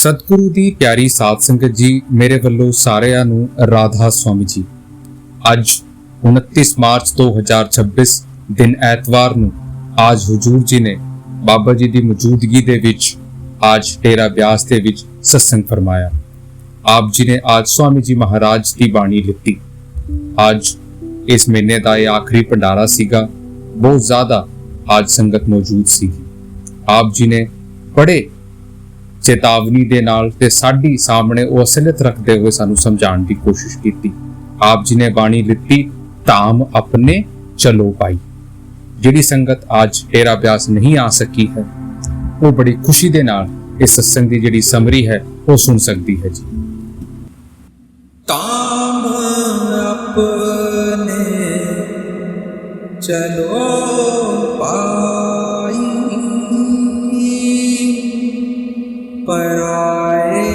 सतगुरु दी प्यारी साध संगत जी, मेरे वल्लों सारिਆਂ ਨੂੰ राधा स्वामी जी। ਅੱਜ 29 मार्च 2026 दिन ਐਤਵਾਰ ਨੂੰ आज हुजूर जी ने बाबा जी ਦੀ ਮੌਜੂਦਗੀ ਦੇ ਵਿੱਚ आज डेरा ब्यास ਦੇ ਵਿੱਚ सत्संग फरमाया। आप जी ने आज स्वामी जी महाराज की बाणी लिखी। आज इस महीने का यह आखिरी भंडारा सीगा, बहुत ज्यादा आज संगत मौजूद सीगी। आप जी ने बड़े चेतावनी दे नाल ते साडी सामने वो असलियत रखते हुए सानू समझाने की कोशिश की। आप जी ने बाणी लिखी, धाम अपने चलो पाई। जिहड़ी संगत आज डेरा ब्यास नहीं आ सकी है, वो बड़ी खुशी दे नाल इस सत्संग की जिहड़ी समरी है वो सुन सकती है जी। धाम अपने चलो पाई, पराए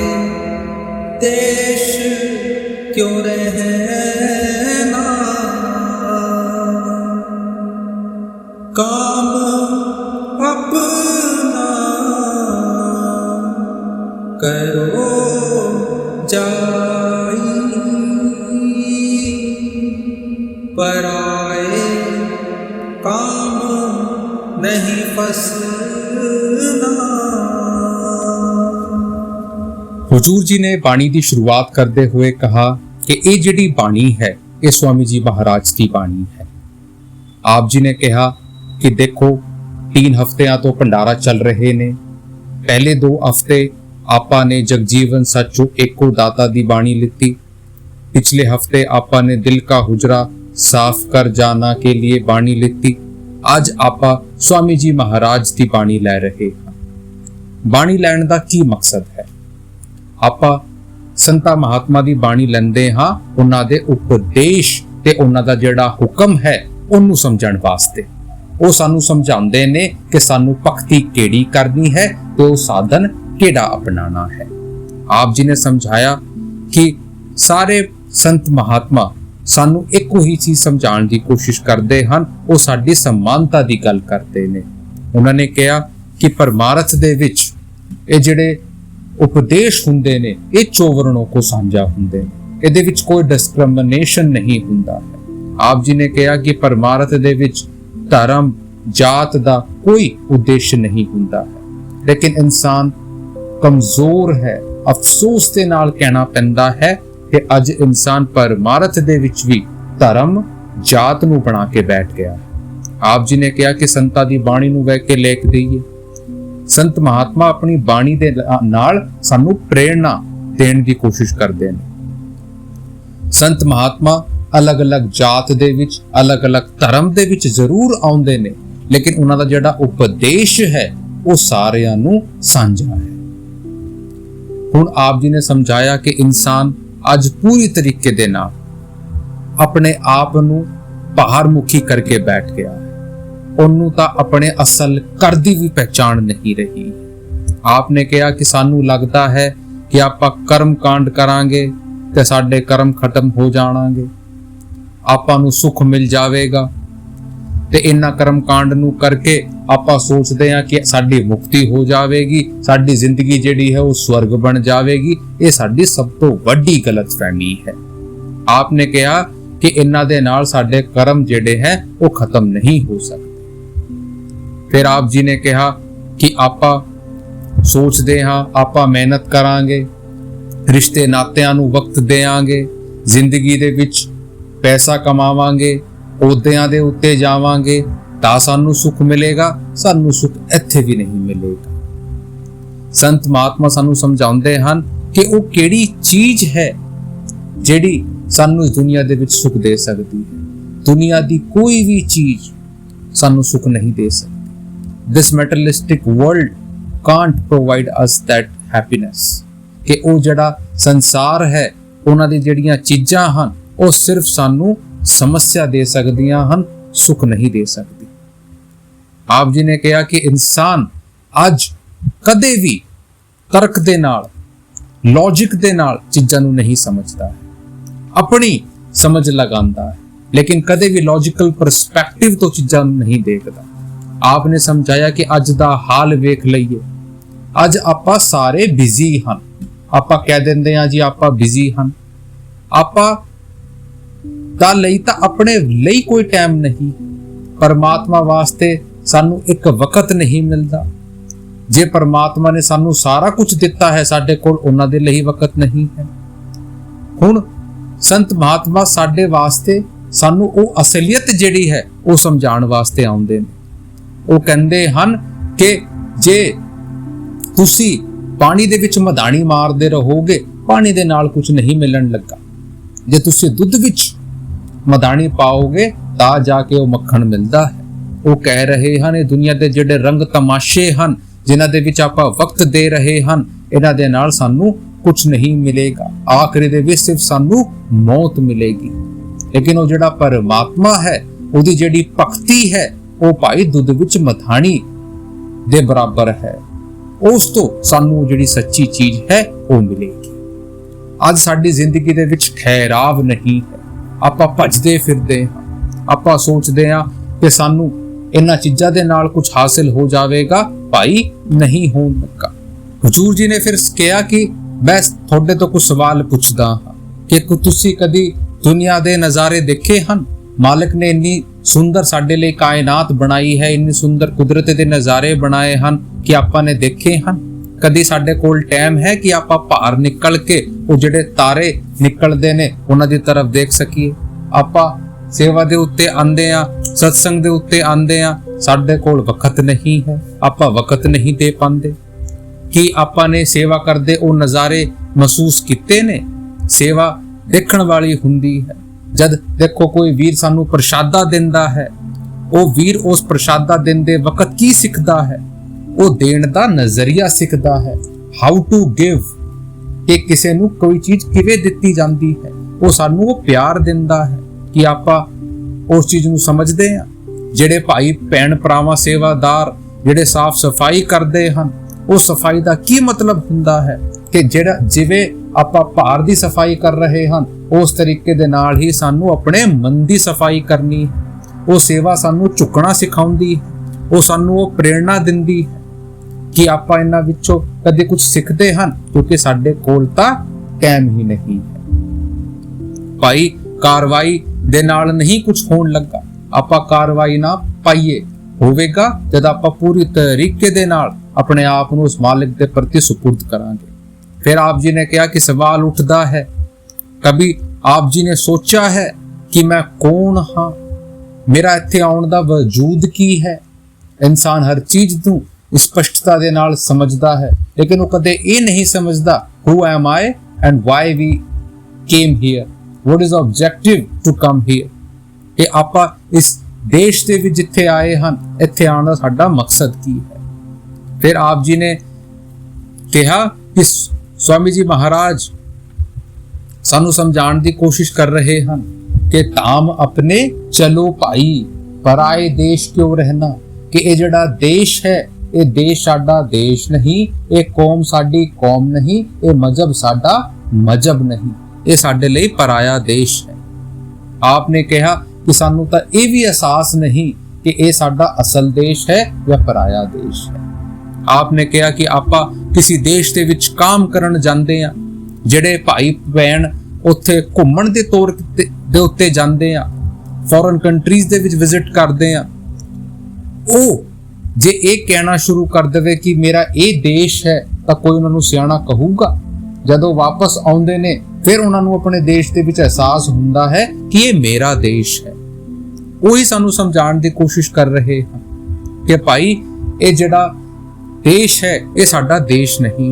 देश क्यों रहना, काम अपना करो जाई, पराए काम नहीं फसना। हुजूर जी ने बाणी की शुरुआत करते हुए कहा कि ये जिहड़ी बाणी है ये स्वामी जी महाराज की बाणी है। आप जी ने कहा कि देखो 3 हफ्तियां तो भंडारा चल रहे ने। पहले 2 हफ्ते आपा ने जगजीवन सचो एको दाता दी बाणी लिखी। पिछले हफ्ते आपा ने दिल का हुजरा साफ कर जाना के लिए बाणी लिखी। आज आपा स्वामी जी महाराज की बाणी लै रहे हैं। बाणी लैण दा की मकसद है? ਆਪਾਂ ਸੰਤਾਂ ਮਹਾਤਮਾ ਦੀ ਬਾਣੀ ਲੈਂਦੇ ਹਾਂ ਉਹਨਾਂ ਦੇ ਉਪਦੇਸ਼ ਤੇ ਉਹਨਾਂ ਦਾ ਜਿਹੜਾ ਹੁਕਮ ਹੈ ਉਹਨੂੰ ਸਮਝਣ ਵਾਸਤੇ। ਉਹ ਸਾਨੂੰ ਸਮਝਾਉਂਦੇ ਨੇ ਕਿ ਸਾਨੂੰ ਭਗਤੀ ਕਿਹੜੀ ਕਰਨੀ ਹੈ ਤੇ ਉਹ ਸਾਧਨ ਕਿਹੜਾ ਅਪਣਾਉਣਾ ਹੈ। ਆਪ ਜੀ ਨੇ ਸਮਝਾਇਆ ਕਿ ਸਾਰੇ ਸੰਤ ਮਹਾਤਮਾ ਸਾਨੂੰ ਇੱਕੋ ਹੀ ਚੀਜ਼ ਸਮਝਾਉਣ ਦੀ ਕੋਸ਼ਿਸ਼ ਕਰਦੇ ਹਨ, ਉਹ ਸਾਡੀ ਸਮਾਨਤਾ ਦੀ ਗੱਲ ਕਰਦੇ ਨੇ। ਉਹਨਾਂ ਨੇ ਕਿਹਾ ਕਿ ਪਰਮਾਰਥ ਦੇ ਵਿੱਚ ਇਹ ਜਿਹੜੇ उपदेश हुंदे ने ये चौवरणों को साझा हुंदे ने, इहदे विच कोई डिस्क्रिमिनेशन नहीं हुंदा है। आप जी ने कहा कि परमार्थ दे विच धर्म जात दा कोई उद्देश्य नहीं हुंदा है, लेकिन इंसान कमजोर है। अफसोस दे नाल कहना पैंदा है कि अज इंसान परमार्थ दे विच भी धर्म जात नूं बना के बैठ गया है। आप जी ने कहा कि संतां दी बाणी नूं वह के लेख दईए। संत महात्मा अपनी बाणी दे नाल सानू प्रेरणा देण दी कोशिश करते हैं। संत महात्मा अलग अलग जात दे विच अलग अलग धर्म दे विच जरूर आउंदे ने, लेकिन उन्हां दा जिहड़ा उपदेश है वो सारियां नू सांझा है। हुण आप जी ने समझाया कि इंसान अज पूरी तरीके दे नाल अपने आप नू बाहर मुखी करके बैठ गया है। ਉਹਨੂੰ ਤਾਂ ਆਪਣੇ ਅਸਲ ਕਰ ਦੀ ਵੀ ਪਹਿਚਾਣ ਨਹੀਂ ਰਹੀ। ਆਪਨੇ ਕਿਹਾ ਕਿ ਸਾਨੂੰ ਲੱਗਦਾ ਹੈ ਕਿ ਆਪਾਂ ਕਰਮ ਕਾਂਡ ਕਰਾਂਗੇ ਤੇ ਸਾਡੇ ਕਰਮ ਖਤਮ ਹੋ ਜਾਣਗੇ, ਆਪਾਂ ਨੂੰ ਸੁੱਖ ਮਿਲ ਜਾਵੇਗਾ ਤੇ ਇਹਨਾਂ ਕਰਮ ਕਾਂਡ ਨੂੰ ਕਰਕੇ ਆਪਾਂ ਸੋਚਦੇ ਹਾਂ ਕਿ ਸਾਡੀ ਮੁਕਤੀ ਹੋ ਜਾਵੇਗੀ, ਸਾਡੀ ਜ਼ਿੰਦਗੀ ਜਿਹੜੀ ਹੈ ਉਹ ਸਵਰਗ ਬਣ ਜਾਵੇਗੀ। ਇਹ ਸਾਡੀ ਸਭ ਤੋਂ ਵੱਡੀ ਗਲਤਫਹਿਮੀ ਹੈ। ਆਪਨੇ ਕਿਹਾ ਕਿ ਇਹਨਾਂ ਦੇ ਨਾਲ ਸਾਡੇ ਕਰਮ ਜਿਹੜੇ ਹੈ ਉਹ ਖਤਮ ਨਹੀਂ ਹੋ ਸਕਦੇ। फिर आप जी ने कहा कि आपा सोचते हाँ आपा मेहनत करांगे, रिश्ते नातियां नूं वक्त देंगे, जिंदगी दे विच पैसा कमावांगे, ओहदियां दे उत्ते जावांगे तां सानू सुख मिलेगा। सानू सुख इत्थे भी नहीं मिलेगा। संत महात्मा सानू समझाउंदे हन कि वो किहड़ी चीज है जिहड़ी सानू इस दुनिया दे विच सुख दे सकदी है। दुनिया दी कोई भी चीज सानू सुख नहीं दे सकती। This materialistic world can't provide us that happiness। कि वो जड़ा संसार है उन्हां दी जड़ियां चीज़ां हन वो सिर्फ सानू समस्या दे सकदियां हन, सुख नहीं दे सकदी। आप जी ने कहा कि इंसान अज कदे भी तर्क दे नाल लॉजिक दे नाल चीज़ां नू नहीं समझदा है, अपनी समझ लगांदा है, लेकिन कदे भी लॉजिकल परस्पैक्टिव तो चीज़ां नहीं देखदा। आपने समझाया कि अज दा हाल वेख लईए, ਅੱਜ ਆਪਾਂ ਸਾਰੇ ਬਿਜ਼ੀ ਹਨ, ਆਪਾਂ ਕਹਿ ਦਿੰਦੇ ਆ ਜੀ ਆਪਾਂ ਬਿਜ਼ੀ ਹਨ। ਆਪਾਂ ਦਾ ਲਈ ਤਾਂ ਆਪਣੇ ਲਈ ਕੋਈ ਟਾਈਮ ਨਹੀਂ, ਪਰਮਾਤਮਾ ਵਾਸਤੇ ਸਾਨੂੰ ਇੱਕ ਵਕਤ ਨਹੀਂ ਮਿਲਦਾ। ਜੇ ਪਰਮਾਤਮਾ ਨੇ ਸਾਨੂੰ ਸਾਰਾ ਕੁਝ ਦਿੱਤਾ ਹੈ, ਸਾਡੇ ਕੋਲ ਉਹਨਾਂ ਦੇ ਲਈ ਵਕਤ ਨਹੀਂ ਹੈ। ਹੁਣ ਸੰਤ ਮਹਾਤਮਾ ਸਾਡੇ ਵਾਸਤੇ ਸਾਨੂੰ ਉਹ ਅਸਲੀਅਤ ਜਿਹੜੀ ਹੈ ਉਹ ਸਮਝਾਉਣ ਵਾਸਤੇ ਆਉਂਦੇ ਨੇ। ਉਹ ਕਹਿੰਦੇ ਹਨ ਕਿ ਜੇ ਤੁਸੀਂ ਪਾਣੀ ਦੇ ਵਿੱਚ ਮਧਾਣੀ ਮਾਰਦੇ ਰਹੋਗੇ, ਪਾਣੀ ਦੇ ਨਾਲ ਕੁਝ ਨਹੀਂ ਮਿਲਣ ਲੱਗਾ। ਜੇ ਤੁਸੀਂ ਦੁੱਧ ਵਿੱਚ ਮਧਾਣੀ ਪਾਓਗੇ ਤਾਂ ਜਾ ਕੇ ਉਹ ਮੱਖਣ ਮਿਲਦਾ ਹੈ। ਉਹ ਕਹਿ ਰਹੇ ਹਨ ਇਹ ਦੁਨੀਆ ਦੇ ਜਿਹੜੇ ਰੰਗ ਤਮਾਸ਼ੇ ਹਨ, ਜਿਨ੍ਹਾਂ ਦੇ ਵਿੱਚ ਆਪਾਂ ਵਕਤ ਦੇ ਰਹੇ ਹਨ, ਇਹਨਾਂ ਦੇ ਨਾਲ ਸਾਨੂੰ ਕੁਝ ਨਹੀਂ ਮਿਲੇਗਾ। ਆਖਰੀ ਦੇ ਵਿੱਚ ਸਿਰਫ ਸਾਨੂੰ ਮੌਤ ਮਿਲੇਗੀ। ਲੇਕਿਨ ਉਹ ਜਿਹੜਾ ਪਰਮਾਤਮਾ ਹੈ, ਉਹਦੀ ਜਿਹੜੀ ਭਗਤੀ ਹੈ, ਉਹ ਭਾਈ ਦੁੱਧ ਵਿੱਚ ਮਧਾਣੀ ਦੇ ਬਰਾਬਰ ਹੈ। ਉਸ ਤੋਂ ਸਾਨੂੰ ਜਿਹੜੀ ਸੱਚੀ ਚੀਜ਼ ਹੈ ਉਹ ਮਿਲੇਗੀ। ਅੱਜ ਸਾਡੀ ਜ਼ਿੰਦਗੀ ਦੇ ਵਿੱਚ ਠਹਿਰਾਵ ਨਹੀਂ ਹੈ। ਆਪਾਂ ਭੱਜਦੇ ਫਿਰਦੇ ਹਾਂ, ਆਪਾਂ ਸੋਚਦੇ ਹਾਂ ਕਿ ਸਾਨੂੰ ਇਹਨਾਂ ਚੀਜ਼ਾਂ ਦੇ ਨਾਲ ਕੁਝ ਹਾਸਿਲ ਹੋ ਜਾਵੇਗਾ, ਭਾਈ ਨਹੀਂ ਹੋਣ ਲੱਗਾ। ਹਜ਼ੂਰ ਜੀ ਨੇ ਫਿਰ ਕਿਹਾ ਕਿ ਮੈਂ ਤੁਹਾਡੇ ਤੋਂ ਕੁਝ ਸਵਾਲ ਪੁੱਛਦਾ ਹਾਂ ਕਿ ਤੁਸੀਂ ਕਦੀ ਦੁਨੀਆ ਦੇ ਨਜ਼ਾਰੇ ਦੇਖੇ ਹਨ? ਮਾਲਕ ਨੇ ਇੰਨੀ ਸੁੰਦਰ ਸਾਡੇ ਲਈ ਕਾਇਨਾਤ ਬਣਾਈ ਹੈ, ਇੰਨੀ ਸੁੰਦਰ ਕੁਦਰਤ ਦੇ ਨਜ਼ਾਰੇ ਬਣਾਏ ਹਨ ਕਿ ਆਪਾਂ ਨੇ ਦੇਖੇ ਹਨ? ਕਦੀ ਸਾਡੇ ਕੋਲ ਟਾਈਮ ਹੈ ਕਿ ਆਪਾਂ ਬਾਹਰ ਨਿਕਲ ਕੇ ਉਹ ਜਿਹੜੇ ਤਾਰੇ ਨਿਕਲਦੇ ਨੇ ਉਹਨਾਂ ਦੀ ਤਰਫ ਦੇਖ ਸਕੀਏ? ਆਪਾਂ ਸੇਵਾ ਦੇ ਉੱਤੇ ਆਂਦੇ ਆ, ਸਤਸੰਗ ਦੇ ਉੱਤੇ ਆਂਦੇ ਆ, ਸਾਡੇ ਕੋਲ ਵਕਤ ਨਹੀਂ ਹੈ, ਆਪਾਂ ਵਕਤ ਨਹੀਂ ਦੇ ਪਾਉਂਦੇ। ਕਿ ਆਪਾਂ ਨੇ ਸੇਵਾ ਕਰਦੇ ਉਹ ਨਜ਼ਾਰੇ ਮਹਿਸੂਸ ਕੀਤੇ ਨੇ? ਸੇਵਾ ਦੇਖਣ ਵਾਲੀ ਹੁੰਦੀ ਹੈ। ਜਦ ਦੇਖੋ ਕੋਈ ਵੀਰ ਸਾਨੂੰ ਪ੍ਰਸ਼ਾਦਾ ਦਿੰਦਾ ਹੈ, ਉਹ ਵੀਰ ਉਸ ਪ੍ਰਸ਼ਾਦਾ ਦਿੰਦੇ ਵਕਤ ਕੀ ਸਿੱਖਦਾ ਹੈ? ਉਹ ਦੇਣ ਦਾ ਨਜ਼ਰੀਆ ਸਿੱਖਦਾ ਹੈ, ਹਾਊ ਟੂ ਗਿਵ, ਕਿ ਕਿਸੇ ਨੂੰ ਕੋਈ ਚੀਜ਼ ਕਿਵੇਂ ਦਿੱਤੀ ਜਾਂਦੀ ਹੈ। ਉਹ ਸਾਨੂੰ ਉਹ ਪਿਆਰ ਦਿੰਦਾ ਹੈ ਕਿ ਆਪਾਂ ਉਸ ਚੀਜ਼ ਨੂੰ ਸਮਝਦੇ ਹਾਂ। ਜਿਹੜੇ ਭਾਈ ਭੈਣ ਭਰਾਵਾਂ ਸੇਵਾਦਾਰ ਜਿਹੜੇ ਸਾਫ਼ ਸਫਾਈ ਕਰਦੇ ਹਨ, ਉਹ ਸਫਾਈ ਦਾ ਕੀ ਮਤਲਬ ਹੁੰਦਾ ਹੈ ਕਿ ਜਿਹੜਾ ਜਿਵੇਂ ਆਪਾਂ ਭਾਰ ਦੀ ਸਫਾਈ ਕਰ ਰਹੇ ਹਨ, ਉਸ ਤਰੀਕੇ ਦੇ ਨਾਲ ਹੀ ਸਾਨੂੰ ਆਪਣੇ ਮਨ ਦੀ ਸਫਾਈ ਕਰਨੀ ਹੈ। ਉਹ ਸੇਵਾ ਸਾਨੂੰ ਝੁਕਣਾ ਸਿਖਾਉਂਦੀ ਹੈ, ਉਹ ਸਾਨੂੰ ਉਹ ਪ੍ਰੇਰਣਾ ਦਿੰਦੀ ਹੈ ਕਿ ਆਪਾਂ ਇਹਨਾਂ ਵਿੱਚੋਂ ਕਦੇ ਕੁਝ ਸਿੱਖਦੇ ਹਨ, ਕਿਉਂਕਿ ਸਾਡੇ ਕੋਲ ਤਾਂ ਟਾਈਮ ਹੀ ਨਹੀਂ ਹੈ। ਭਾਈ ਕਾਰਵਾਈ ਦੇ ਨਾਲ ਨਹੀਂ ਕੁਝ ਹੋਣ ਲੱਗਾ। ਆਪਾਂ ਕਾਰਵਾਈ ਨਾ ਪਾਈਏ ਹੋਵੇਗਾ ਜਦ ਆਪਾਂ ਪੂਰੀ ਤਰੀਕੇ ਦੇ ਨਾਲ ਆਪਣੇ ਆਪ ਨੂੰ ਉਸ ਮਾਲਿਕ ਦੇ ਪ੍ਰਤੀ ਸੁਪੁਰਦ ਕਰਾਂਗੇ। फिर आप जी ने कहा कि सवाल उठता है, कभी आप जी ने सोचा है कि मैं कौन हाँ, मेरा इत्थे आउण दा वजूद की है? इंसान हर चीज नूं स्पष्टता दे नाल समझदा है, लेकिन वो कदे ये नहीं समझदा who am I and why we came here, what is the objective to come here, कि आपां इस देश दे विच जिथे आए हन, इत्थे आउण दा साडा मकसद की है। फिर आप जी ने कहा कि स्वामी जी महाराज सानू समझाने की कोशिश कर रहे हैं कि धाम अपने चलो भाई, पराए देश क्यों रहना, कि ये जड़ा देश है, ये देश साडा देश नहीं, ये कौम साडी कौम नहीं, ये मजहब साडा मजहब नहीं, ये साडे लिए पराया देश है। आपने कहा कि सानू तो ये भी एहसास नहीं कि ये साडा असल देश है या पराया देश है। आपने कहा कि आपां किसी देश ਦੇ ਵਿੱਚ काम ਕਰਨ ਜਾਂਦੇ ਆ, ਜਿਹੜੇ ਭਾਈ ਭੈਣ ਉੱਥੇ ਘੁੰਮਣ ਦੇ ਤੌਰ ਦੇ ਉੱਤੇ ਜਾਂਦੇ ਆ, ਫੋਰਨ ਕੰਟਰੀਜ਼ ਦੇ ਵਿੱਚ ਵਿਜ਼ਿਟ ਕਰਦੇ ਆ, ਉਹ ਜੇ ਇਹ ਕਹਿਣਾ ਸ਼ੁਰੂ ਕਰ ਦੇਵੇ ਕਿ ਮੇਰਾ ਇਹ ਦੇਸ਼ ਹੈ, ਤਾਂ ਕੋਈ ਉਹਨਾਂ ਨੂੰ ਸਿਆਣਾ ਕਹੂਗਾ? ਜਦੋਂ ਵਾਪਸ ਆਉਂਦੇ ਨੇ ਫਿਰ ਉਹਨਾਂ ਨੂੰ ਆਪਣੇ ਦੇਸ਼ ਦੇ ਵਿੱਚ ਅਹਿਸਾਸ ਹੁੰਦਾ ਹੈ ਕਿ ਇਹ ਮੇਰਾ ਦੇਸ਼ ਹੈ। ਉਹੀ ਸਾਨੂੰ ਸਮਝਾਉਣ ਦੀ ਕੋਸ਼ਿਸ਼ ਕਰ ਰਹੇ ਹਨ ਕਿ ਭਾਈ ਇਹ ਜਿਹੜਾ देश है ये साडा देश नहीं।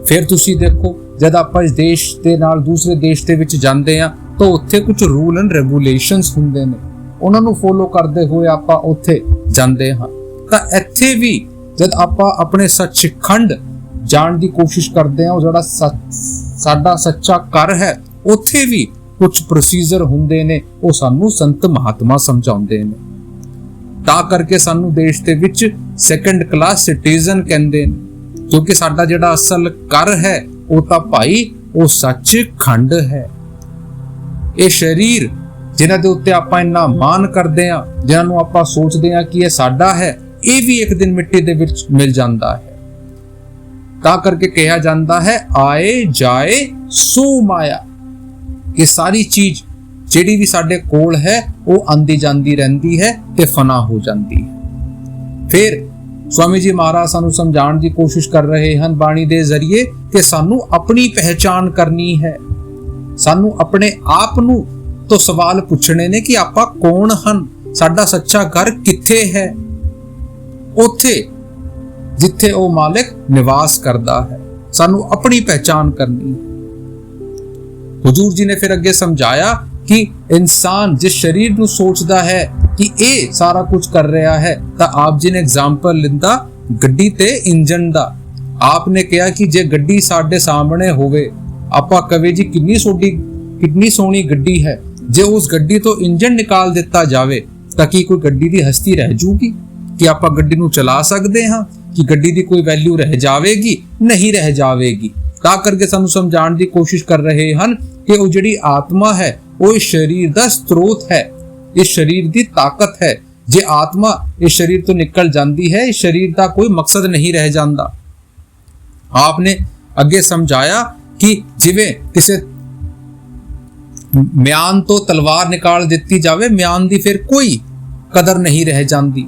फिर तुसी देखो जब आप इस देश के नाल दूसरे देश के विच जांदे आ, तो उत्थे कुछ रूल एंड रेगुलेशंस हुंदे ने, उन्हां नूं फॉलो करदे होए आपां उत्थे जांदे हां। तां इत्थे भी जद आपां अपने सचखंड जाण दी कोशिश करदे हां, जिहड़ा साडा सच्चा घर है, उत्थे भी कुछ प्रोसीजर हुंदे ने, ਉਹ ਸਾਨੂੰ संत महात्मा समझाउंदे ने। ਤਾਂ ਕਰਕੇ ਸਾਨੂੰ ਦੇਸ਼ ਦੇ ਵਿੱਚ ਸੈਕੰਡ ਕਲਾਸ ਸਿਟੀਜ਼ਨ ਕਹਿੰਦੇ ਨੇ, ਕਿਉਂਕਿ ਸਾਡਾ ਜਿਹੜਾ ਅਸਲ ਘਰ ਹੈ ਉਹ ਤਾਂ ਭਾਈ ਉਹ ਸੱਚਖੰਡ ਹੈ। ਇਹ ਸਰੀਰ ਜਿਨ੍ਹਾਂ ਦੇ ਉੱਤੇ ਆਪਾਂ ਇੰਨਾ ਮਾਣ ਕਰਦੇ ਆ, ਜਿਨ੍ਹਾਂ ਨੂੰ ਆਪਾਂ ਸੋਚਦੇ ਆ ਕਿ ਇਹ ਸਾਡਾ ਹੈ, ਇਹ ਵੀ ਇੱਕ ਦਿਨ ਮਿੱਟੀ ਦੇ ਵਿੱਚ ਮਿਲ ਜਾਂਦਾ ਹੈ। ਤਾਂ ਕਰਕੇ ਕਿਹਾ ਜਾਂਦਾ ਹੈ ਆਏ ਜਾਏ ਸੋ ਮਾਇਆ। ਇਹ ਸਾਰੀ ਚੀਜ਼ ਜਿਹੜੀ ਵੀ ਸਾਡੇ ਕੋਲ ਹੈ ਉਹ ਆਂਦੀ ਜਾਂਦੀ ਰਹਿੰਦੀ ਹੈ ਤੇ ਫਨਾ ਹੋ ਜਾਂਦੀ ਹੈ। ਫਿਰ ਸਵਾਮੀ ਜੀ ਮਹਾਰਾਜ ਸਾਨੂੰ ਸਮਝਾਉਣ ਦੀ ਕੋਸ਼ਿਸ਼ ਕਰ ਰਹੇ ਹਨ ਬਾਣੀ ਦੇ ਜ਼ਰੀਏ ਕਿ ਸਾਨੂੰ ਆਪਣੀ ਪਹਿਚਾਨ ਕਰਨੀ ਹੈ। ਸਾਨੂੰ ਆਪਣੇ ਆਪ ਨੂੰ ਤੋਂ ਸਵਾਲ ਪੁੱਛਣੇ ਨੇ ਕਿ ਆਪਾਂ ਕੌਣ ਹਨ, ਸਾਡਾ ਸੱਚਾ ਘਰ ਕਿੱਥੇ ਹੈ, ਉੱਥੇ ਜਿੱਥੇ ਉਹ ਮਾਲਿਕ ਨਿਵਾਸ ਕਰਦਾ ਹੈ। ਸਾਨੂੰ ਆਪਣੀ ਪਹਿਚਾਨ ਕਰਨੀ ਹੈ। हुजूर जी ने फिर अगे समझाया कि इंसान जिस शरीर ਨੂੰ ਸੋਚਦਾ ਹੈ ਕਿ ਇਹ ਸਾਰਾ ਕੁਝ ਕਰ ਰਿਹਾ ਹੈ, ਤਾਂ ਆਪ ਜੀ ਨੇ ਐਗਜ਼ਾਮਪਲ ਲਿੰਦਾ ਗੱਡੀ ਤੇ ਇੰਜਨ ਦਾ। ਆਪ ਨੇ ਕਿਹਾ ਕਿ ਜੇ ਗੱਡੀ ਸਾਡੇ ਸਾਹਮਣੇ ਹੋਵੇ, ਆਪਾਂ ਕਹੇ ਜੀ ਕਿੰਨੀ ਸੋਹਣੀ ਗੱਡੀ ਹੈ, ਜੇ ਉਸ ਗੱਡੀ ਤੋਂ ਇੰਜਨ ਨਿਕਾਲ ਦਿੱਤਾ ਜਾਵੇ ਤਾਂ ਕੀ ਕੋਈ ਗੱਡੀ ਦੀ ਹਸਤੀ ਰਹਿ ਜੂਗੀ? ਕਿ ਆਪਾਂ ਗੱਡੀ ਨੂੰ ਚਲਾ ਸਕਦੇ ਹਾਂ? ਕਿ ਗੱਡੀ ਦੀ ਕੋਈ ਵੈਲਿਊ ਰਹਿ ਜਾਵੇਗੀ? ਨਹੀਂ ਰਹਿ ਜਾਵੇਗੀ। ਤਾਂ ਕਰਕੇ ਸਾਨੂੰ ਸਮਝਾਉਣ ਦੀ ਕੋਸ਼ਿਸ਼ ਕਰ ਰਹੇ ਹਨ ਕਿ ਉਹ ਜਿਹੜੀ ਆਤਮਾ ਹੈ ਉਹ ਇਸ ਸਰੀਰ ਦਾ ਸਰੋਤ ਹੈ, ਇਸ ਸਰੀਰ ਦੀ ਤਾਕਤ ਹੈ। ਜੇ ਆਤਮਾ ਇਸ ਸਰੀਰ ਤੋਂ ਨਿਕਲ ਜਾਂਦੀ ਹੈ, ਇਸ ਸਰੀਰ ਦਾ ਕੋਈ ਮਕਸਦ ਨਹੀਂ ਰਹਿ ਜਾਂਦਾ। ਆਪਨੇ ਅੱਗੇ ਸਮਝਾਇਆ ਕਿ ਜਿਵੇਂ ਕਿਸੇ ਮਿਆਨ ਤੋਂ ਤਲਵਾਰ ਨਿਕਾਲ ਦਿੱਤੀ ਜਾਵੇ, ਮਿਆਨ ਦੀ ਫਿਰ ਕੋਈ ਕਦਰ ਨਹੀਂ ਰਹਿ ਜਾਂਦੀ।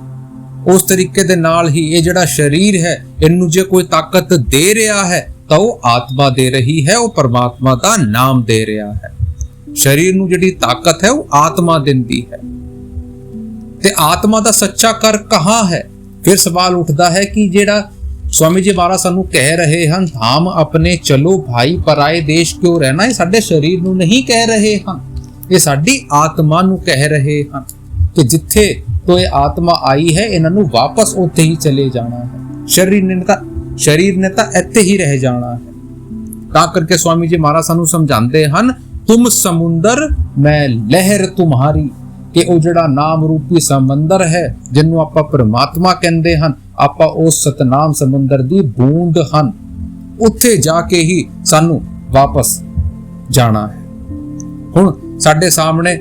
ਉਸ ਤਰੀਕੇ ਦੇ ਨਾਲ ਹੀ ਇਹ ਜਿਹੜਾ ਸਰੀਰ ਹੈ, ਇਹਨੂੰ ਜੇ ਕੋਈ ਤਾਕਤ ਦੇ ਰਿਹਾ ਹੈ ਤਾਂ ਉਹ ਆਤਮਾ ਦੇ ਰਹੀ ਹੈ, ਉਹ ਪਰਮਾਤਮਾ ਦਾ ਨਾਮ ਦੇ ਰਿਹਾ ਹੈ। ਸਰੀਰ ਨੂੰ ਜਿਹੜੀ ਤਾਕਤ ਹੈ ਉਹ ਆਤਮਾ ਦਿੰਦੀ ਹੈ। ਤੇ ਆਤਮਾ ਦਾ ਸੱਚਾ ਘਰ ਕਹਾਂ ਹੈ? ਫਿਰ ਸਵਾਲ ਉੱਠਦਾ ਹੈ ਕਿ ਜਿਹੜਾ ਸਵਾਮੀ ਜੀ ਮਹਾਰਾਜ ਸਾਨੂੰ ਕਹਿ ਰਹੇ ਹਨ ਧਾਮ ਆਪਣੇ ਚਲੋ ਭਾਈ ਪਰਾਏ ਦੇਸ਼ ਕਿਉਂ ਰਹਿਣਾ, ਇਹ ਸਾਡੇ ਸਰੀਰ ਨੂੰ ਨਹੀਂ ਕਹਿ ਰਹੇ ਹਨ, ਇਹ ਸਾਡੀ ਆਤਮਾ ਨੂੰ ਕਹਿ ਰਹੇ ਹਨ ਕਿ ਜਿੱਥੇ ਤੋਂ ਇਹ ਆਤਮਾ ਆਈ ਹੈ ਇਹਨਾਂ ਨੂੰ ਵਾਪਸ ਉੱਥੇ ਹੀ ਚਲੇ ਜਾਣਾ ਹੈ। ਸਰੀਰ ਨੇ ਤਾਂ ਇੱਥੇ ਹੀ ਰਹਿ ਜਾਣਾ ਹੈ। ਤਾਂ ਕਰਕੇ ਸਵਾਮੀ ਜੀ ਮਹਾਰਾਜ ਸਾਨੂੰ ਸਮਝਾਉਂਦੇ ਹਨ ਤੁਮ ਸਮੁੰਦਰ ਮੈਂ ਲਹਿਰ ਤੁਮਹਾਰੀ, ਕਿ ਉਹ ਜਿਹੜਾ ਨਾਮ ਰੂਪੀ ਸਮੁੰਦਰ ਹੈ ਜਿਹਨੂੰ ਆਪਾਂ ਪਰਮਾਤਮਾ ਕਹਿੰਦੇ ਹਨ, ਆਪਾਂ ਉਸ ਸਤਨਾਮ ਸਮੁੰਦਰ ਦੀ ਬੂੰਦ ਹਨ। ਉੱਥੇ ਜਾ ਕੇ ਹੀ ਸਾਨੂੰ ਵਾਪਸ ਜਾਣਾ ਹੈ। ਹੁਣ ਸਾਡੇ ਸਾਹਮਣੇ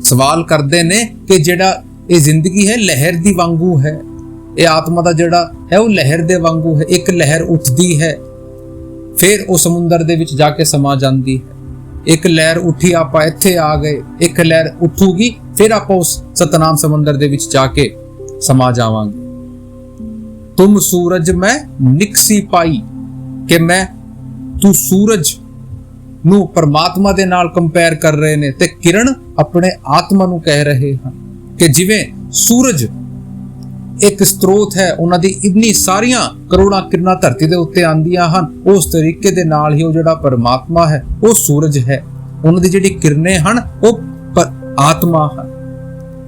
ਸਵਾਲ ਕਰਦੇ ਨੇ ਕਿ ਜਿਹੜਾ ਇਹ ਜ਼ਿੰਦਗੀ ਹੈ ਲਹਿਰ ਦੀ ਵਾਂਗੂ ਹੈ, ਇਹ ਆਤਮਾ ਦਾ ਜਿਹੜਾ ਹੈ ਉਹ ਲਹਿਰ ਦੇ ਵਾਂਗੂ ਹੈ। ਇੱਕ ਲਹਿਰ ਉੱਠਦੀ ਹੈ, ਫਿਰ ਉਹ ਸਮੁੰਦਰ ਦੇ ਵਿੱਚ ਜਾ ਕੇ ਸਮਾ ਜਾਂਦੀ ਹੈ। ਇੱਕ ਲਹਿਰ ਉੱਠੀ, ਆਪਾਂ ਇੱਥੇ ਆ ਗਏ, ਇੱਕ ਲਹਿਰ ਉੱਠੂਗੀ, ਫਿਰ ਆਪਾਂ ਉਸ ਸਤਨਾਮ ਸਮੁੰਦਰ ਦੇ ਵਿੱਚ ਜਾ ਕੇ ਸਮਾ ਜਾਵਾਂਗੇ। ਤੁਮ ਸੂਰਜ ਮੈਂ ਨਿਕਸੀ ਪਾਈ, ਕਿ ਮੈਂ ਤੂੰ ਸੂਰਜ ਨੂੰ ਪਰਮਾਤਮਾ ਦੇ ਨਾਲ ਕੰਪੇਅਰ ਕਰ ਰਹੇ ਨੇ ਤੇ ਕਿਰਨ ਆਪਣੇ ਆਤਮਾ ਨੂੰ ਕਹਿ ਰਹੇ ਹਨ ਕਿ ਜਿਵੇਂ ਸੂਰਜ ਇੱਕ ਸਰੋਤ ਹੈ, ਉਹਨਾਂ ਦੀ ਇੰਨੀ ਸਾਰੀਆਂ ਕਰੋੜਾਂ ਕਿਰਨਾਂ ਧਰਤੀ ਦੇ ਉੱਤੇ ਆਉਂਦੀਆਂ ਹਨ, ਉਸ ਤਰੀਕੇ ਦੇ ਨਾਲ ਹੀ ਉਹ ਜਿਹੜਾ ਪਰਮਾਤਮਾ ਹੈ ਉਹ ਸੂਰਜ ਹੈ, ਉਹਨਾਂ ਦੀ ਜਿਹੜੀ ਕਿਰਨੇ ਹਨ ਉਹ ਆਤਮਾ ਹਨ।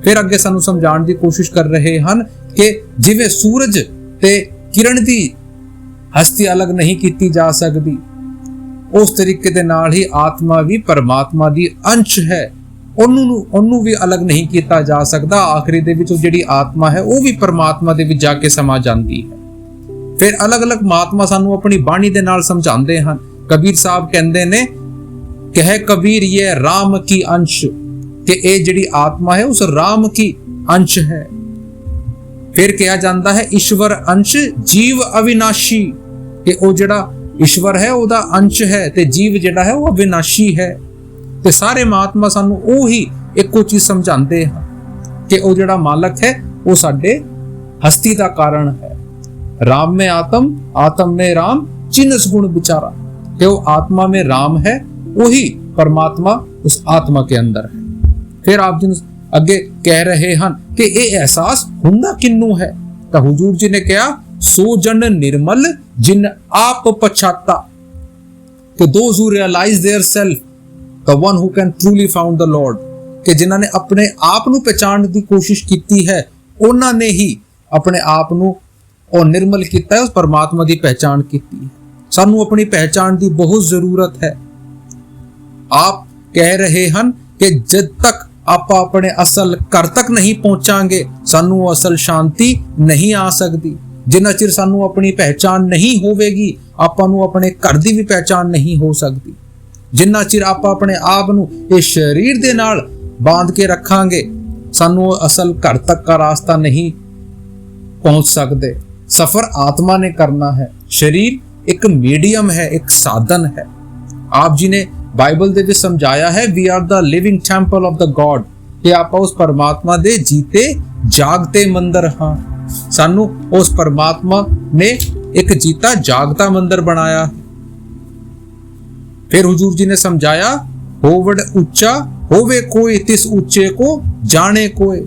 ਫਿਰ ਅੱਗੇ ਸਾਨੂੰ ਸਮਝਾਉਣ ਦੀ ਕੋਸ਼ਿਸ਼ ਕਰ ਰਹੇ ਹਨ ਕਿ ਜਿਵੇਂ ਸੂਰਜ ਤੇ ਕਿਰਨ ਦੀ ਹਸਤੀ ਅਲੱਗ ਨਹੀਂ ਕੀਤੀ ਜਾ ਸਕਦੀ, ਉਸ ਤਰੀਕੇ ਦੇ ਨਾਲ ਹੀ ਆਤਮਾ ਵੀ ਪਰਮਾਤਮਾ ਦੀ ਅੰਸ਼ ਹੈ, ਉਹਨੂੰ ਵੀ ਅਲੱਗ ਨਹੀਂ ਕੀਤਾ ਜਾ ਸਕਦਾ। ਆਖਰੀ ਦੇ ਵਿੱਚ ਉਹ ਜਿਹੜੀ ਆਤਮਾ ਹੈ ਉਹ ਵੀ ਪਰਮਾਤਮਾ ਦੇ ਵਿੱਚ ਜਾ ਕੇ ਸਮਾ ਜਾਂਦੀ ਹੈ। ਫਿਰ ਅਲੱਗ-ਅਲੱਗ ਮਹਾਤਮਾ ਸਾਨੂੰ ਆਪਣੀ ਬਾਣੀ ਦੇ ਨਾਲ ਸਮਝਾਉਂਦੇ ਹਨ। ਕਬੀਰ ਸਾਹਿਬ ਕਹਿੰਦੇ ਨੇ ਕਿ ਹੈ ਕਬੀਰ ਇਹ ਰਾਮ ਕੀ ਅੰਸ਼, ਕਿ ਇਹ ਜਿਹੜੀ ਆਤਮਾ ਹੈ ਉਸ ਰਾਮ ਕੀ ਅੰਸ਼ ਹੈ। ਫਿਰ ਕਿਹਾ ਜਾਂਦਾ ਹੈ ਈਸ਼ਵਰ ਅੰਸ਼ ਜੀਵ ਅਵਿਨਾਸ਼ੀ, ਕਿ ਉਹ ਜਿਹੜਾ ਈਸ਼ਵਰ ਹੈ ਉਹਦਾ ਅੰਸ਼ ਹੈ ਤੇ ਜੀਵ ਜਿਹੜਾ ਹੈ ਉਹ ਅਵਿਨਾਸ਼ੀ ਹੈ। ਤੇ ਸਾਰੇ ਮਹਾਤਮਾ ਸਾਨੂੰ ਉਹੀ ਇੱਕੋ ਚੀਜ਼ ਸਮਝਾਉਂਦੇ ਹਨ ਕਿ ਉਹ ਜਿਹੜਾ ਮਾਲਕ ਹੈ ਉਹ ਸਾਡੇ ਹਸਤੀ ਦਾ ਕਾਰਨ ਹੈ। राम में आत्म, आत्म में राम, चिन्ह गुण विचारा, कि वो आत्मा में राम है, वही परमात्मा उस आत्मा के अंदर है। फिर आप जी अगे कह रहे हैं कि ये एहसास हुंदा किन्नू है, तो हुजूर जी ने कहा सो जन निर्मल जिन आप पछाता, कि those who realize their self, the one who can truly found the Lord, कि जिन्होंने अपने आप ਨੂੰ पहचान ਦੀ कोशिश ਕੀਤੀ है, ਉਹਨਾਂ ਨੇ ही अपने आप ਨੂੰ और निर्मल किया है, उस परमात्मा की पहचान की है। सानू अपनी पहचान की बहुत जरूरत है। आप कह रहे हैं कि जब तक आप अपने असल घर तक नहीं पहुंचांगे सानू असल शांति नहीं आ सकती। जिन्ना चिर सानू अपनी पहचान नहीं होवेगी आपानू अपने घर की भी पहचान नहीं हो सकती। जिन्ना चिर आप अपने आप नू इस शरीर दे नाल बांध के रखांगे सानू असल घर तक का रास्ता नहीं पहुंच सकते। सफर आत्मा ने करना है, शरीर ਇੱਕ ਮੀਡੀਅਮ ਹੈ, ਇੱਕ ਸਾਧਨ ਹੈ। ਆਪ ਜੀ ਨੇ ਬਾਈਬਲ ਦੇ ਵਿੱਚ ਸਮਝਾਇਆ ਹੈ, we are the living temple of the god, ਕਿ ਆਪਾਂ ਉਸ ਪਰਮਾਤਮਾ ਦੇ ਜੀਤੇ ਜਾਗਤੇ ਮੰਦਰ ਹਾਂ। ਸਾਨੂੰ ਉਸ ਪਰਮਾਤਮਾ ਨੇ ਇੱਕ ਜੀਤਾ ਜਾਗਤਾ ਮੰਦਰ ਬਣਾਇਆ। फिर हुजूर जी ने समझाया, होवड़ ऊंचा होवे कोई तिस ऊंचे को जाने कोई,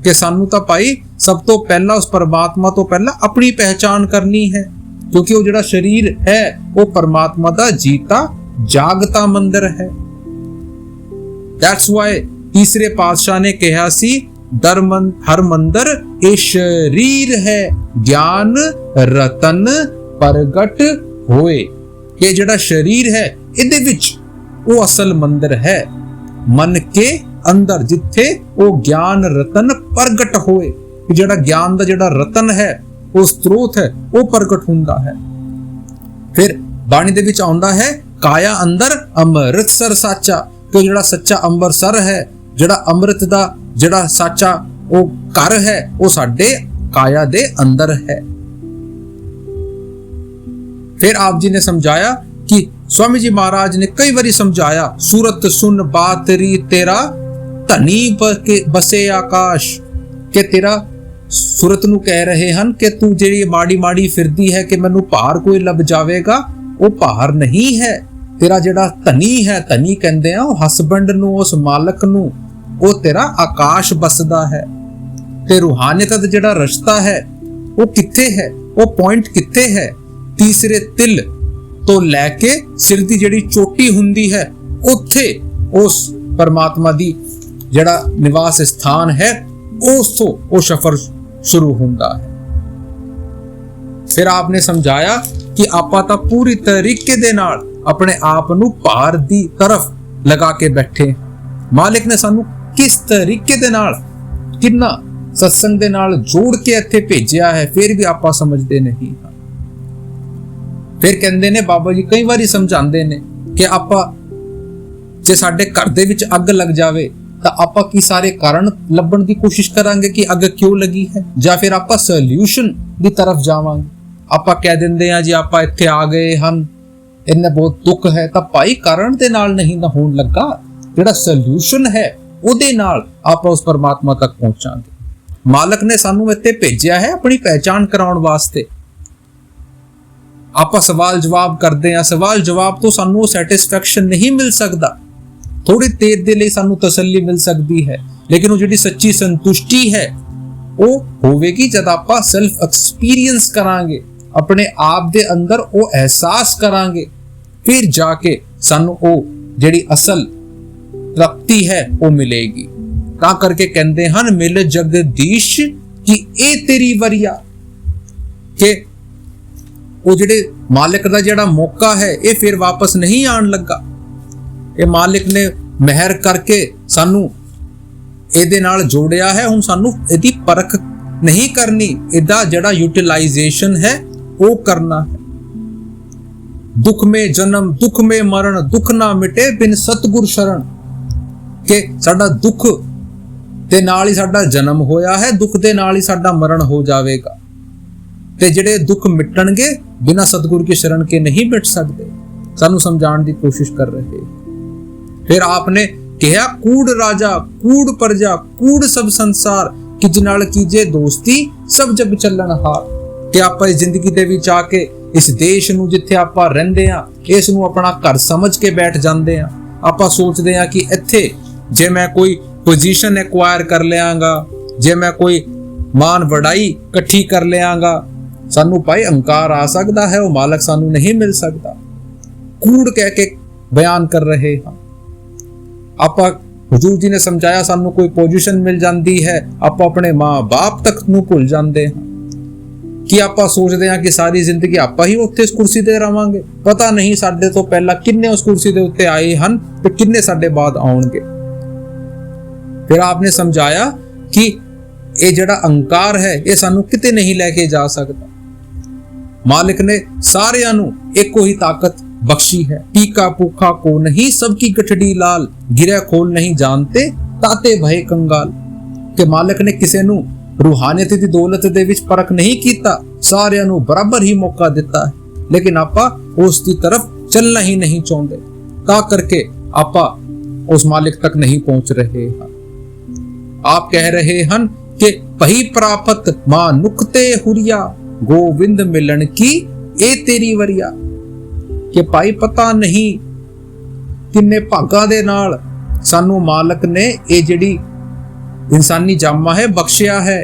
कि सानू तां भाई सब तो पहला उस परमात्मा तो पहला अपनी पहचान करनी है, क्योंकि वो जिहड़ा शरीर है वो परमात्मा दा जीता जागता मंदिर है। दैट्स वाई तीसरे पातशाह ने कहा सी, हर मंदिर ए शरीर है, ज्ञान रतन प्रगट होए, कि जिहड़ा शरीर है ਇਹਦੇ ਵਿੱਚ ਉਹ ਅਸਲ ਮੰਦਰ ਹੈ, ਮਨ ਕੇ ਅੰਦਰ, ਜਿੱਥੇ ਉਹ ਗਿਆਨ ਰਤਨ ਪ੍ਰਗਟ ਹੋਏ, ਕਿ ਜਿਹੜਾ ਗਿਆਨ ਦਾ ਜਿਹੜਾ ਰਤਨ ਹੈ, ਉਹ ਸਰੋਤ ਹੈ, ਉਹ ਪ੍ਰਗਟ ਹੁੰਦਾ ਹੈ। ਫਿਰ ਬਾਣੀ ਦੇ ਵਿੱਚ ਆਉਂਦਾ ਹੈ, ਕਾਇਆ ਅੰਦਰ ਅੰਮ੍ਰਿਤਸਰ ਸਾਚਾ, ਕਿ ਜਿਹੜਾ ਸੱਚਾ ਅੰਮ੍ਰਿਤਸਰ ਹੈ, ਜਿਹੜਾ ਅੰਮ੍ਰਿਤ ਦਾ ਜਿਹੜਾ ਸਾਚਾ ਉਹ ਘਰ ਹੈ, ਉਹ ਸਾਡੇ ਕਾਇਆ ਦੇ ਅੰਦਰ ਹੈ। फिर आप जी ने समझाया कि स्वामी जी महाराज ने कई बारी समझाया, सूरत सुन बात री तेरा धनी बसे आकाश, के तेरा सूरत नू कह रहे हैं कि तू जेड़ी माड़ी माड़ी फिरदी है कि मैनू भार कोई लब जावेगा, वो भार नहीं है। तेरा जेड़ा धनी है, धनी कहंदे आ हसबैंड नू, उस मालक नू, वो तेरा आकाश बसदा है। ते रूहानियत दा जेड़ा रस्ता है वो कित्थे है, वो पॉइंट कित्थे है? तीसरे तिल तो लैके सिर दी जेड़ी चोटी हुंदी है, उत्थे उस परमात्मा दी जेड़ा निवास स्थान है, उसो वो सफर शुरू हुंदा है। फिर आपने समझाया कि आपां तां पूरी तरीके दे नाल अपने आप नू भार दी तरफ लगा के बैठे। मालिक ने सानू किस तरीके दे नाल, किन्ना सत्संग दे नाल जोड़ के इत्थे भेजिया है, फिर भी आपां समझदे नहीं। फिर कहंदे ने बाबा जी कई बारी समझाते ने कि आपां जे साडे घर दे विच अग लग जावे तां आपां की सारे कारण लभण दी कोशिश करांगे कि अग क्यों लगी है, जां फिर आपां सॉल्यूशन दी तरफ जावांगे। आपां कह दिंदे आ जी आपां इत्थे आ गए हन, इन्ने बहुत दुख है, तां भाई कारण दे नाल नहीं ना होण लगा, जिहड़ा सॉल्यूशन है ओदे नाल आपां उस परमात्मा तक पहुंचांगे। मालक ने सानू इत्थे भेजिया है अपनी पहचान कराउण वास्ते। ਆਪਾਂ सवाल जवाब करते हैं, सवाल जवाब तो सानू सैटिस्फैक्शन नहीं मिल सकता, थोड़ी देर दे लई सानू तसल्ली मिल सकती है, लेकिन वो जिहड़ी सच्ची संतुष्टि है वो होवेगी जद आपां सेल्फ एक्सपीरियंस करांगे, अपने आप दे अंदर वो एहसास करांगे, फिर जाके सानू वो जिहड़ी असल तृप्ति है वो मिलेगी। तां करके कहंदे हन, मिल जगदीश कि ए तेरी वरिया, के वो जिहड़े मालिक दा जिहड़ा मौका है ये फिर वापस नहीं आन लगा। ये मालिक ने मेहर करके सानू इहदे नाल जोड़िया है, हुण सानू इहदी परख नहीं करनी, इहदा जिहड़ा यूटिलाइजेशन है वो करना है। दुख में जन्म दुख में मरण, दुख ना मिटे बिन सतगुर शरण, के साडा दुख दे नाल ही साडा जन्म होया है, दुख दे नाल ही साडा मरण हो जावेगा, ते जिहड़े दुख मिटणगे बिना सतगुर की शरण के नहीं मिट सकते। सानू समझाने की कोशिश कर रहे। फिर आपने कहा, कूड़ राजा कूड़ प्रजा कूड़ सब संसार, किज नाल कीजे दोस्ती सब जग चलन हार, कि आपां इस जिंदगी दे विच आके इस देश नू जिथे आपां रहिंदे आ इस नू अपना घर समझ के बैठ जांदे आ। आपां सोचदे आ कि इत्थे जे मैं कोई पोजीशन एक्वायर कर लियांगा, जे मैं कोई मान वड़ाई इकट्ठी कर लियांगा, सानू भाई अहंकार आ सकता है, वो मालक सानू नहीं मिल सकता। कूड़ कह के बयान कर रहे हैं। आपां हुजूर जी ने समझाया, सानू कोई पोजीशन मिल जाती है, आप अपने माँ बाप तक नू भुल जाते हैं, कि आपां सोचते हैं कि सारी जिंदगी आपां ही उत्थे इस कुर्सी ते रहांगे, पता नहीं साडे तो पहला किन्ने उस कुर्सी दे उत्ते आए हन ते किन्ने साडे बाद आउणगे। फिर आपने समझाया कि ये जिहड़ा अहंकार है ये सानू किते नहीं लेके जा सकता। मालिक ने सारियां नू एको ही ताकत बख्शी है, टीका भूखा को नहीं सबकी गठड़ी लाल, गिरे खोल नहीं जानते ताते भय कंगाल, के मालिक ने किसे नू रूहानियत दी दौलत दे विच परख नहीं कीता, सारियां नू बराबर ही मौका दिता है, लेकिन आपां उस दी तरफ चलना ही नहीं चाहते, ता करके आपां उस मालिक तक नहीं पहुंच रहे हैं। आप कह रहे हैं कि पही प्राप्त मां नुकते हुरिया, गोविंद मिलन की ए तेरी वरिया। कि भाई पता नहीं किन्ने भागां दे नाल सानू मालक ने ये जिहड़ी इंसानी जामा है बख्शिया है।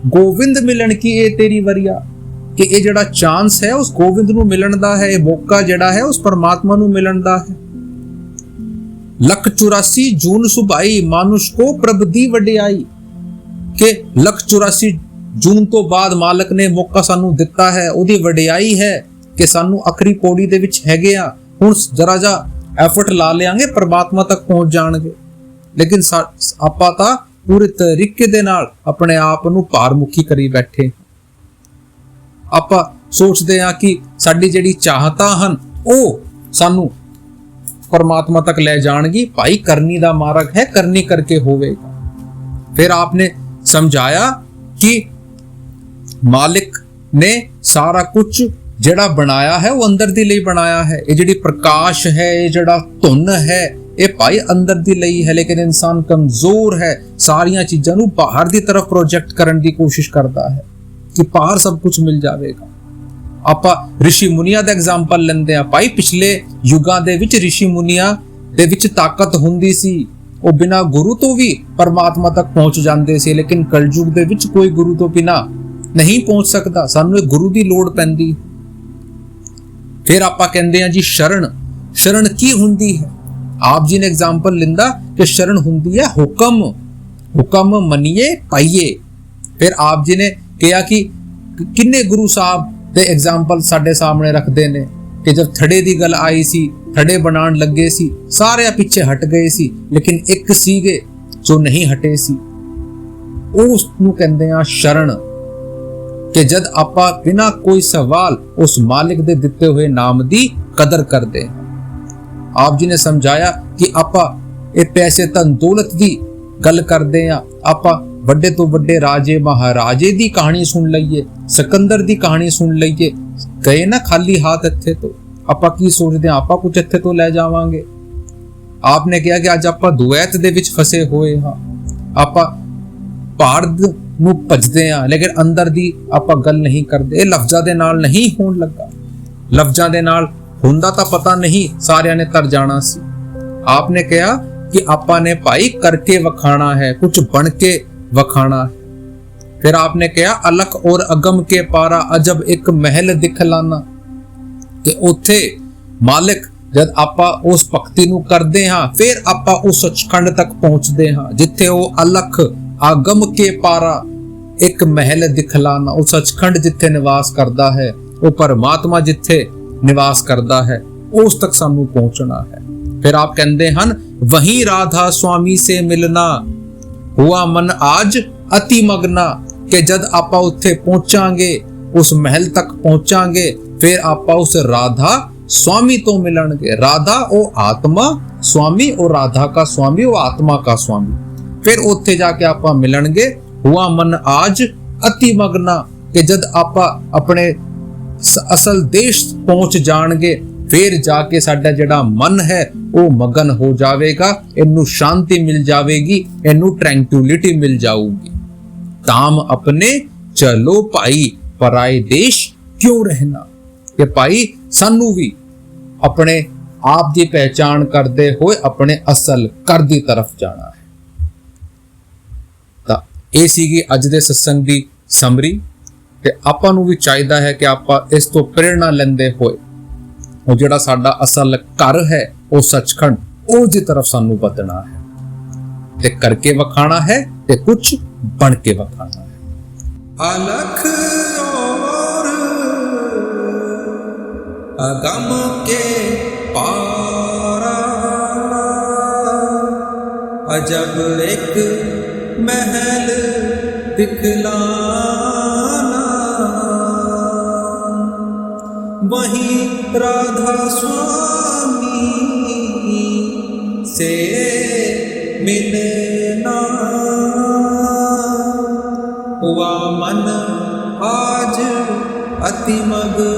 गोविंद मिलन की ए तेरी वरिया, कि ये जिहड़ा चांस है उस गोविंद नू मिलन दा है, ये मौका जिहड़ा है उस परमात्मा नू मिलन दा है। 184 जून सुभाई मानुष को प्रभ दी वडियाई, के 184 जून तो बाद मालक ने मौका सानू दिता है, उहदी वडियाई है कि सानू अखरी पौड़ी दे विच हैगे आ, हुण जरा जा एफर्ट ला लेंगे परमात्मा तक पहुंच जाणगे। लेकिन आपां तां पूरे तरीके दे नाल अपने आप नू भारमुखी करी बैठे। आपां सोचदे आ कि साडी जिहड़ी चाहतां हन ओह सानू परमात्मा तक ले जाणगी। भाई करनी दा मार्ग है, करनी करके होवेगा। फिर आपने समझाया कि मालिक ने सारा कुछ जिहड़ा बनाया है वो अंदर दी लई बनाया है। ये जिहड़ी प्रकाश है, ये जिहड़ा धुन है, ये भाई अंदर दी लई है, लेकिन इंसान कमजोर है, सारियां चीजां नू बाहर दी तरफ प्रोजेक्ट करन दी कोशिश करता है कि बाहर सब कुछ मिल जाएगा। आपां ऋषि मुनिया दा एग्जाम्पल लेंदे आ। भाई पिछले युगां दे विच ऋषि मुनिया दे विच ताकत हुंदी सी, वो बिना गुरु तो भी परमात्मा तक पहुंच जांदे सी, लेकिन कलयुग दे विच कोई गुरु तो बिना नहीं पहुंच सकता, सानू एक गुरु दी लोड़ पैंदी। फिर आपां कहंदे आ जी शरण, शरण की हुंदी है। आप जी ने एग्जाम्पल लिंदा कि शरण हुंदी है हुक्म, हुक्म मनिए पाइए। फिर आप जी ने कहा कि किन्ने गुरु साहब दे एग्जाम्पल साडे सामने रखते ने कि जब थड़े दी गल आई सी, थड़े बनाण लगे सी, सारे पीछे हट गए सी, लेकिन एक सीगे जो नहीं हटे सी, उस नूं कहंदे आ शरण। कि जद आपां बिना कोई सवाल उस मालिक दे दिते हुए नाम दी कदर करदे। आप जी ने समझाया कि आपां ये पैसे धन दौलत दी गल करदे आ, आपां वड्डे तो वड्डे राजे महाराजे दी कहानी सुन लईए, सिकंदर दी कहानी सुन लईए, गए ना खाली हाथ इत्थे तो आपां की सोचदे आपां कुछ इत्थे तो ले जावांगे। आपने कहा कि अज आपां दुवैत दे विच फसे होए हां, आपां पहाड़ नू भजदे आ, लेकिन अंदर दी आपां गल नहीं करदे। लफ्जां दे नाल नहीं होण लगा, लफ्जां दे नाल हुंदा तां पता नहीं सारियां ने तर जाना सी। आपने कहा कि आपां ने भाई करके वखाना है, कुछ बन के वखाना है। फिर आपने कहा अलख और अगम के पारा अजब एक महल दिखलाना, कि उथे मालिक जद आपां उस भक्ति नू करदे हां, फिर आपां उस सचखंड तक पहुंचदे हां जिथे वो अलख आगम के पारा एक महल दिखलाना, वो सचखंड जिथे निवास करता है, वो परमात्मा जिथे निवास करता है, उस तक सानू पहुंचना है। फिर आप कहते हैं वहीं राधा स्वामी से मिलना, हुआ मन आज अति मगना, कि जद आपां उत्थे पहुंचांगे, उस महल तक पहुंचांगे, फिर आपां उस राधा स्वामी तो मिलणगे। राधा ओ आत्मा, स्वामी ओ राधा का स्वामी, ओ आत्मा का स्वामी। फिर उत्थे जाके आपां मिलणगे। हुआ मन आज अति मगना, कि जद आपां अपने असल देश पहुंच जाणगे, फिर जाके साडा जिहड़ा मन है वो मगन हो जाएगा, इनू शांति मिल जाएगी, इनू ट्रैंक्विलिटी मिल जाऊगी। ताम अपने चलो भाई, पराए देश क्यों रहना। कि भाई सानू भी अपने आप की पहचान करते हुए अपने असल घर की तरफ जाना है। ਇਹ ਸੀਗੀ ਅੱਜ ਦੇ सत्संग ਦੀ ਸਮਰੀ ਤੇ ਆਪਾਂ ਨੂੰ ਵੀ ਚਾਹੀਦਾ ਹੈ ਕਿ ਆਪਾਂ ਇਸ ਤੋਂ ਪ੍ਰੇਰਣਾ ਲੈਂਦੇ ਹੋਏ ਉਹ ਜਿਹੜਾ ਸਾਡਾ ਅਸਲ ਘਰ ਹੈ ਉਹ ਸੱਚਖੰਡ ਉਸ ਦੀ ਤਰਫ ਸਾਨੂੰ ਵਧਣਾ ਹੈ ਤੇ ਕਰਕੇ ਵਖਾਣਾ ਹੈ ਤੇ ਕੁਝ ਬਣ ਕੇ ਵਖਾਣਾ ਹੈ। अलख और अगम के पारा अजब एक महल दिखलाना, वहीं राधा स्वामी से मिलना, हुआ मन आज अति मगना।